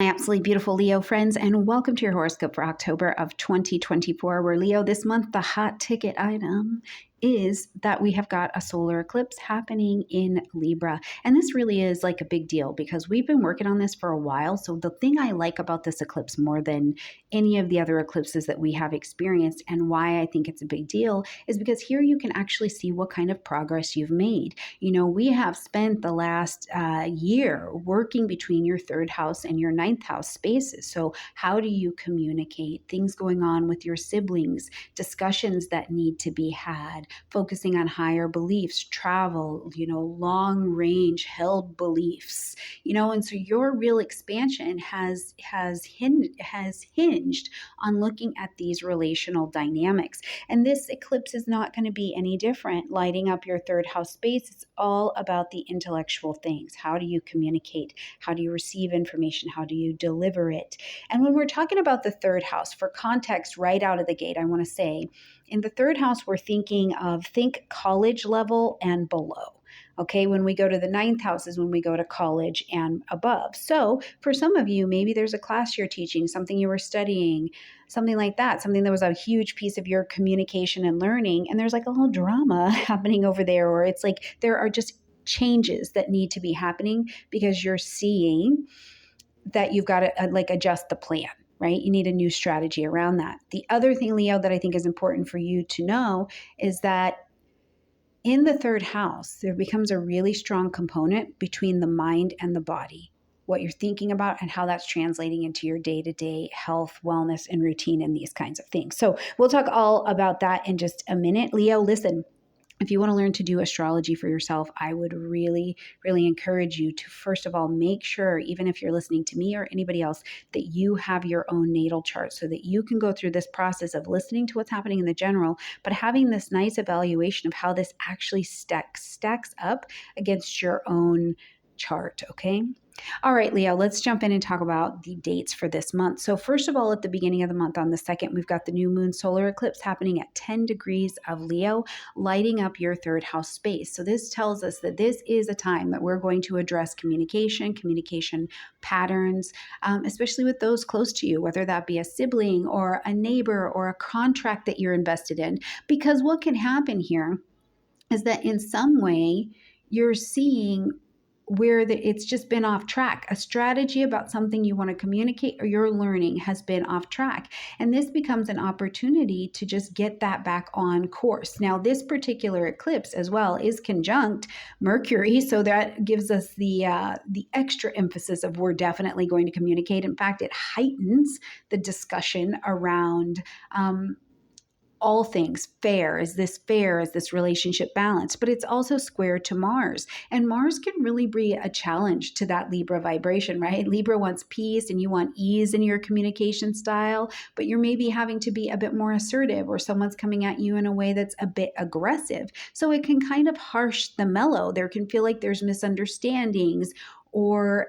My absolutely beautiful Leo friends, and welcome to your horoscope for October of 2024, where Leo, this month, the hot ticket item is that we have got a solar eclipse happening in Libra. And this really is like a big deal because we've been working on this for a while. So the thing I like about this eclipse more than any of the other eclipses that we have experienced, and why I think it's a big deal, is because here you can actually see what kind of progress you've made. You know, we have spent the last year working between your third house and your ninth house spaces. So how do you communicate? Things going on with your siblings, discussions that need to be had, focusing on higher beliefs, travel, long range held beliefs, and so your real expansion has hinged on looking at these relational dynamics. And this eclipse is not going to be any different. Lighting up your third house space, it's all about the intellectual things. How do you communicate? How do you receive information? How do you deliver it? And when we're talking about the third house, for context, right out of the gate, I want to say, in the third house, we're think college level and below. Okay, when we go to the ninth house is when we go to college and above. So for some of you, maybe there's a class you're teaching, something you were studying, something like that, something that was a huge piece of your communication and learning, and there's like a little drama happening over there, or it's like there are just changes that need to be happening because you're seeing that you've got to adjust the plan. Right? You need a new strategy around that. The other thing, Leo, that I think is important for you to know is that in the third house, there becomes a really strong component between the mind and the body, what you're thinking about and how that's translating into your day-to-day health, wellness, and routine and these kinds of things. So we'll talk all about that in just a minute. Leo, listen. If you want to learn to do astrology for yourself, I would really, really encourage you to, first of all, make sure, even if you're listening to me or anybody else, that you have your own natal chart so that you can go through this process of listening to what's happening in the general, but having this nice evaluation of how this actually stacks up against your own chart, okay? All right, Leo, let's jump in and talk about the dates for this month. So first of all, at the beginning of the month on the 2nd, we've got the new moon solar eclipse happening at 10 degrees of Leo, lighting up your third house space. So this tells us that this is a time that we're going to address communication patterns, especially with those close to you, whether that be a sibling or a neighbor or a contract that you're invested in. Because what can happen here is that in some way you're seeing where it's just been off track. A strategy about something you want to communicate or you're learning has been off track. And this becomes an opportunity to just get that back on course. Now, this particular eclipse as well is conjunct Mercury, so that gives us the extra emphasis of we're definitely going to communicate. In fact, it heightens the discussion around all things fair. Is this fair? Is this relationship balanced? But it's also square to Mars. And Mars can really be a challenge to that Libra vibration, right? Libra wants peace and you want ease in your communication style, but you're maybe having to be a bit more assertive, or someone's coming at you in a way that's a bit aggressive. So it can kind of harsh the mellow. There can feel like there's misunderstandings or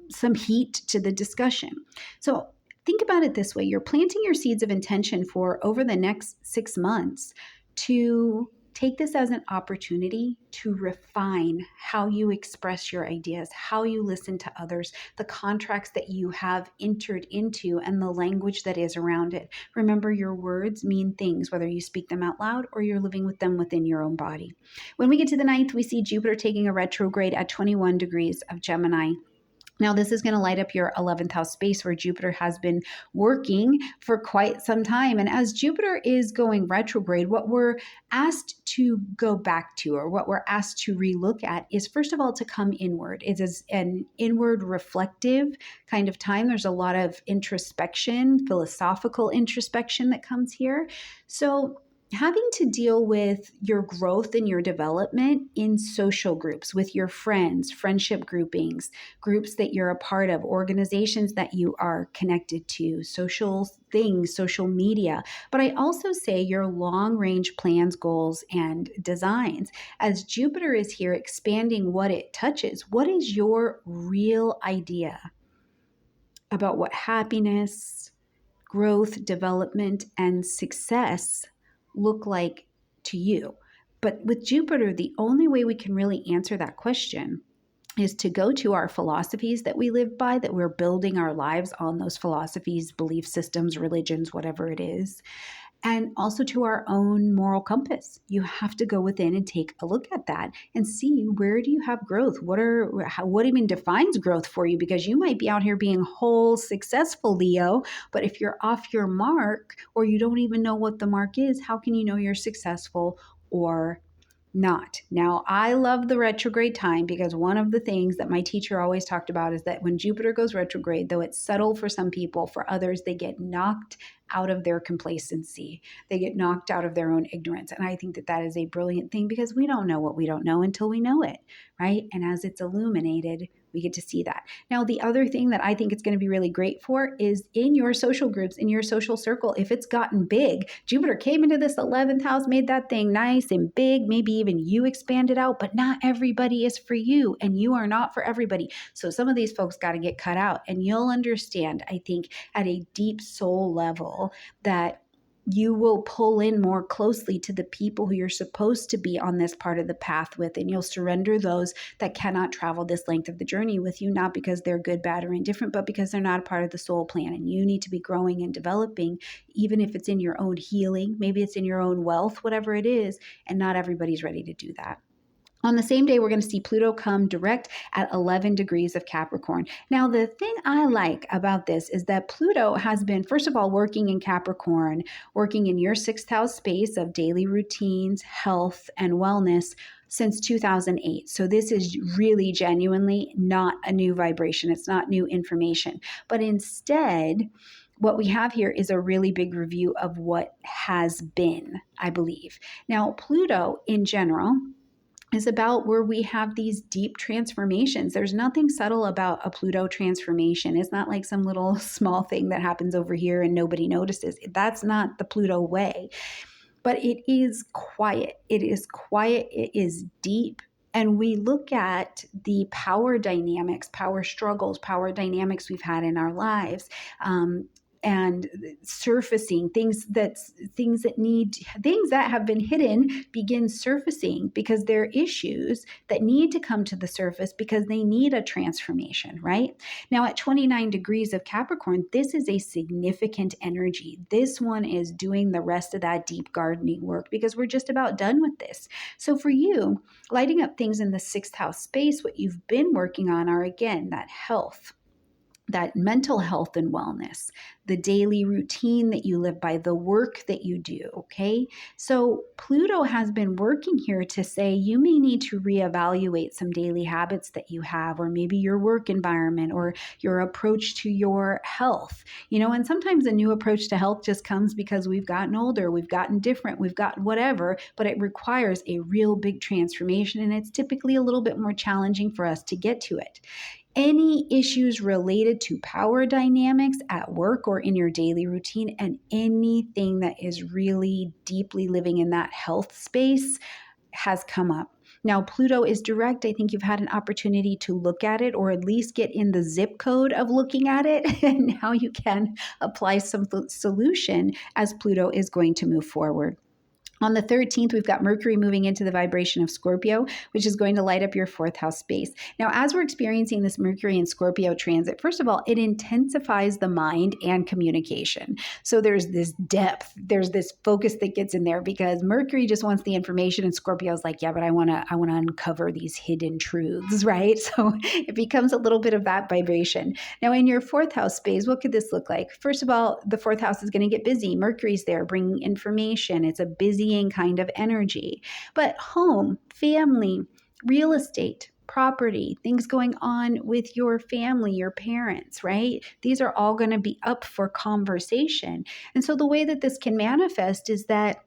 some heat to the discussion. So think about it this way. You're planting your seeds of intention for over the next 6 months to take this as an opportunity to refine how you express your ideas, how you listen to others, the contracts that you have entered into, and the language that is around it. Remember, your words mean things, whether you speak them out loud or you're living with them within your own body. When we get to the 9th, we see Jupiter taking a retrograde at 21 degrees of Gemini. Now, this is going to light up your 11th house space where Jupiter has been working for quite some time. And as Jupiter is going retrograde, what we're asked to go back to, or what we're asked to relook at, is first of all to come inward. It is an inward reflective kind of time. There's a lot of introspection, philosophical introspection that comes here. So having to deal with your growth and your development in social groups with your friends, friendship groupings, groups that you're a part of, organizations that you are connected to, social things, social media. But I also say your long range plans, goals, and designs. As Jupiter is here expanding what it touches, what is your real idea about what happiness, growth, development, and success look like to you? But with Jupiter, the only way we can really answer that question is to go to our philosophies that we live by, that we're building our lives on those philosophies, belief systems, religions, whatever it is, and also to our own moral compass. You have to go within and take a look at that and see, where do you have growth? What even defines growth for you? Because you might be out here being whole, successful, Leo, but if you're off your mark, or you don't even know what the mark is, how can you know you're successful or not? Now, I love the retrograde time, because one of the things that my teacher always talked about is that when Jupiter goes retrograde, though it's subtle for some people, for others, they get knocked out of their complacency. They get knocked out of their own ignorance. And I think that that is a brilliant thing, because we don't know what we don't know until we know it, right? And as it's illuminated, we get to see that. Now, the other thing that I think it's going to be really great for is in your social groups, in your social circle, if it's gotten big. Jupiter came into this 11th house, made that thing nice and big. Maybe even you expanded out, but not everybody is for you, and you are not for everybody. So some of these folks got to get cut out, and you'll understand, I think, at a deep soul level, that you will pull in more closely to the people who you're supposed to be on this part of the path with, and you'll surrender those that cannot travel this length of the journey with you, not because they're good, bad, or indifferent, but because they're not a part of the soul plan, and you need to be growing and developing, even if it's in your own healing, maybe it's in your own wealth, whatever it is, and not everybody's ready to do that. On the same day, we're going to see Pluto come direct at 11 degrees of Capricorn. Now, the thing I like about this is that Pluto has been, first of all, working in Capricorn, working in your 6th house space of daily routines, health, and wellness since 2008. So this is really genuinely not a new vibration. It's not new information. But instead, what we have here is a really big review of what has been, I believe. Now, Pluto in general is about where we have these deep transformations. There's nothing subtle about a Pluto transformation. It's not like some little small thing that happens over here and nobody notices. That's not the Pluto way. But it is quiet. It is quiet. It is deep. And we look at the power dynamics, power struggles, power dynamics we've had in our lives. And surfacing things that have been hidden begin surfacing, because they're issues that need to come to the surface because they need a transformation, right? Now, at 29 degrees of Capricorn, this is a significant energy. This one is doing the rest of that deep gardening work, because we're just about done with this. So for you, lighting up things in the 6th house space, what you've been working on are, again, that health, that mental health and wellness, the daily routine that you live by, the work that you do, okay? So Pluto has been working here to say you may need to reevaluate some daily habits that you have, or maybe your work environment, or your approach to your health. And sometimes a new approach to health just comes because we've gotten older, we've gotten different, we've gotten whatever, but it requires a real big transformation, and it's typically a little bit more challenging for us to get to it. Any issues related to power dynamics at work or in your daily routine, and anything that is really deeply living in that health space has come up. Now, Pluto is direct. I think you've had an opportunity to look at it, or at least get in the zip code of looking at it. And now you can apply some solution as Pluto is going to move forward. On the 13th, we've got Mercury moving into the vibration of Scorpio, which is going to light up your 4th house space. Now, as we're experiencing this Mercury and Scorpio transit, first of all, it intensifies the mind and communication. So there's this depth, there's this focus that gets in there, because Mercury just wants the information, and Scorpio's like, yeah, but I want to uncover these hidden truths, right? So it becomes a little bit of that vibration. Now, in your 4th house space, what could this look like? First of all, the 4th house is going to get busy. Mercury's there bringing information. It's a busy kind of energy. But home, family, real estate, property, things going on with your family, your parents, right? These are all going to be up for conversation. And so the way that this can manifest is that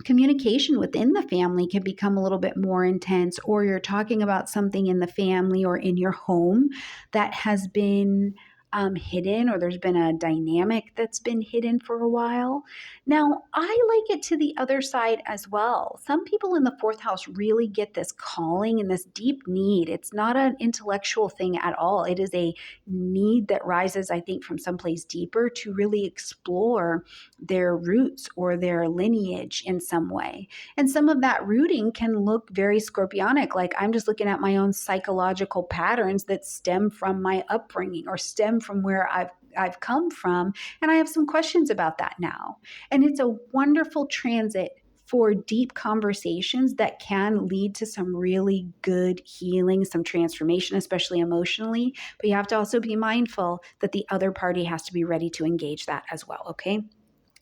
communication within the family can become a little bit more intense, or you're talking about something in the family or in your home that has been hidden, or there's been a dynamic that's been hidden for a while. Now, I like it to the other side as well. Some people in the fourth house really get this calling and this deep need. It's not an intellectual thing at all. It is a need that rises, I think, from someplace deeper to really explore their roots or their lineage in some way. And some of that rooting can look very scorpionic, like I'm just looking at my own psychological patterns that stem from my upbringing or stem from where I've come from, and I have some questions about that now. And it's a wonderful transit for deep conversations that can lead to some really good healing, some transformation, especially emotionally. But you have to also be mindful that the other party has to be ready to engage that as well, okay?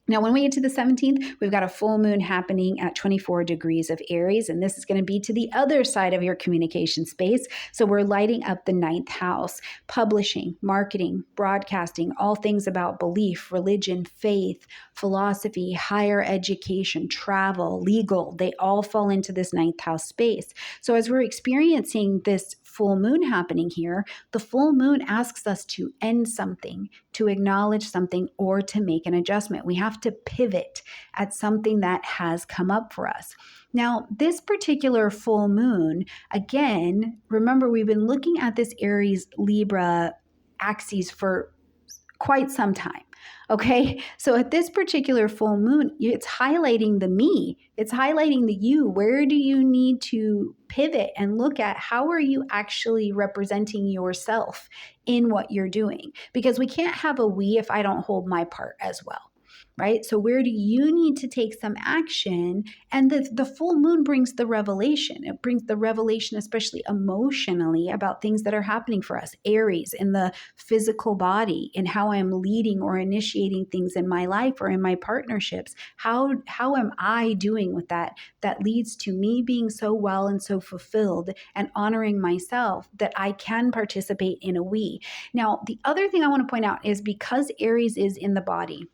Now, when we get to the 17th, we've got a full moon happening at 24 degrees of Aries, and this is going to be to the other side of your communication space. So we're lighting up the ninth house, publishing, marketing, broadcasting, all things about belief, religion, faith, philosophy, higher education, travel, legal. They all fall into this ninth house space. So as we're experiencing this full moon happening here, the full moon asks us to end something, to acknowledge something, or to make an adjustment. We have to pivot at something that has come up for us. Now, this particular full moon, again, remember we've been looking at this Aries Libra axis for quite some time. Okay, so at this particular full moon, it's highlighting the me, it's highlighting the you. Where do you need to pivot and look at how are you actually representing yourself in what you're doing? Because we can't have a we if I don't hold my part as well. Right? So where do you need to take some action? And the full moon brings the revelation. It brings the revelation, especially emotionally, about things that are happening for us. Aries in the physical body, in how I'm leading or initiating things in my life or in my partnerships. How am I doing with that? That leads to me being so well and so fulfilled and honoring myself that I can participate in a we. Now, the other thing I want to point out is because Aries is in the body,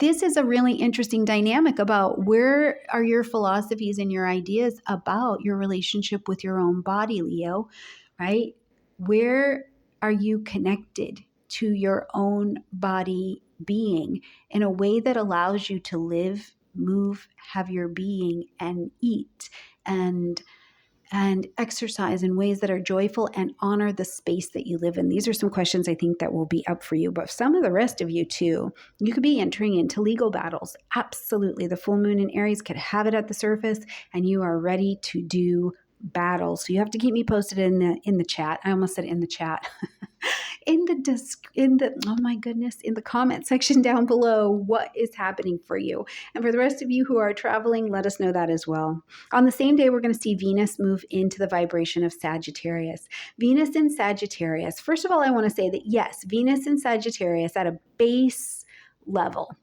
this is a really interesting dynamic about where are your philosophies and your ideas about your relationship with your own body, Leo, right? Where are you connected to your own body being in a way that allows you to live, move, have your being, and eat and exercise in ways that are joyful and honor the space that you live in? These are some questions I think that will be up for you, but some of the rest of you too. You could be entering into legal battles. Absolutely. The full moon in Aries could have it at the surface and you are ready to do battle. So you have to keep me posted in the chat. I almost said in the chat. in the comment section down below what is happening for you. And for the rest of you who are traveling, let us know that as well. On the same day, we're going to see Venus move into the vibration of Sagittarius. Venus in Sagittarius. First of all, I want to say that yes, Venus in Sagittarius at a base level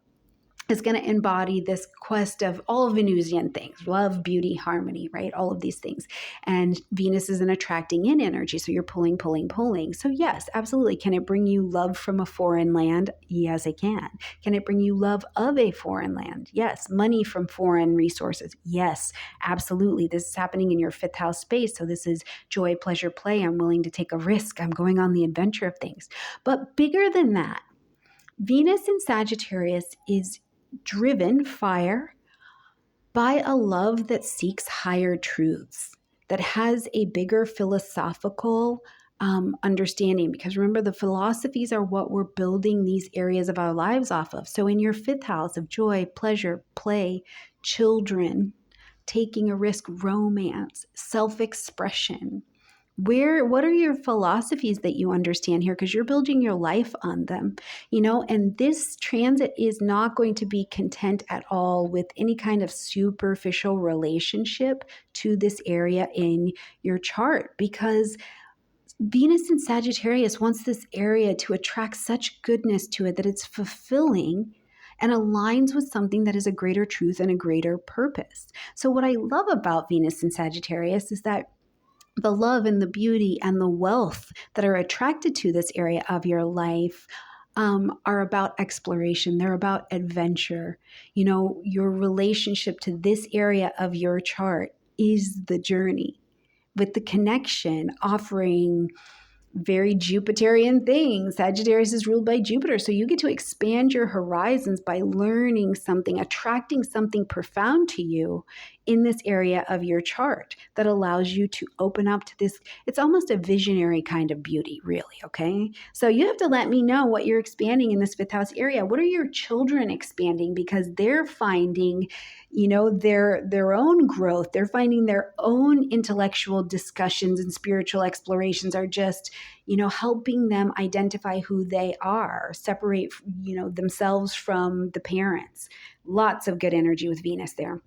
is going to embody this quest of all Venusian things, love, beauty, harmony, right? All of these things. And Venus is an attracting in energy. So you're pulling, pulling, pulling. So yes, absolutely. Can it bring you love from a foreign land? Yes, it can. Can it bring you love of a foreign land? Yes. Money from foreign resources? Yes, absolutely. This is happening in your fifth house space. So this is joy, pleasure, play. I'm willing to take a risk. I'm going on the adventure of things. But bigger than that, Venus in Sagittarius is driven, fire, by a love that seeks higher truths, that has a bigger philosophical understanding. Because remember, the philosophies are what we're building these areas of our lives off of. So in your fifth house of joy, pleasure, play, children, taking a risk, romance, self-expression, what are your philosophies that you understand here? Because you're building your life on them, and this transit is not going to be content at all with any kind of superficial relationship to this area in your chart, because Venus in Sagittarius wants this area to attract such goodness to it that it's fulfilling and aligns with something that is a greater truth and a greater purpose. So what I love about Venus in Sagittarius is that the love and the beauty and the wealth that are attracted to this area of your life are about exploration. They're about adventure. Your relationship to this area of your chart is the journey, with the connection offering very Jupiterian thing. Sagittarius is ruled by Jupiter. So you get to expand your horizons by learning something, attracting something profound to you in this area of your chart that allows you to open up to this. It's almost a visionary kind of beauty, really. Okay. So you have to let me know what you're expanding in this fifth house area. What are your children expanding? Because they're finding, their own growth. They're finding their own intellectual discussions and spiritual explorations are just, helping them identify who they are, separate, themselves from the parents. Lots of good energy with Venus there.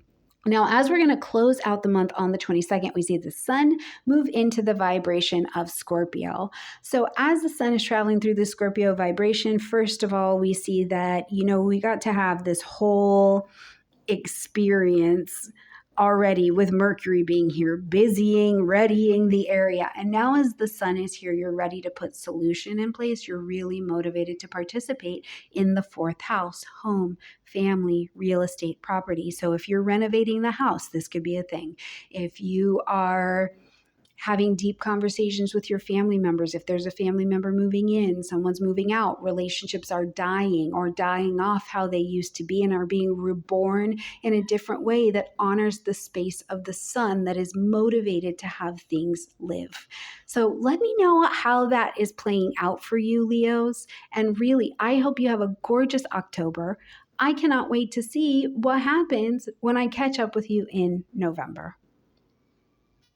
Now, as we're going to close out the month on the 22nd, we see the sun move into the vibration of Scorpio. So as the sun is traveling through the Scorpio vibration, first of all, we see that, we got to have this whole experience already with Mercury being here, busying, readying the area. And now as the sun is here, you're ready to put solution in place. You're really motivated to participate in the fourth house, home, family, real estate, property. So if you're renovating the house, this could be a thing. If you are having deep conversations with your family members. If there's a family member moving in, someone's moving out, relationships are dying or dying off how they used to be and are being reborn in a different way that honors the space of the sun, that is motivated to have things live. So let me know how that is playing out for you, Leos. And really, I hope you have a gorgeous October. I cannot wait to see what happens when I catch up with you in November.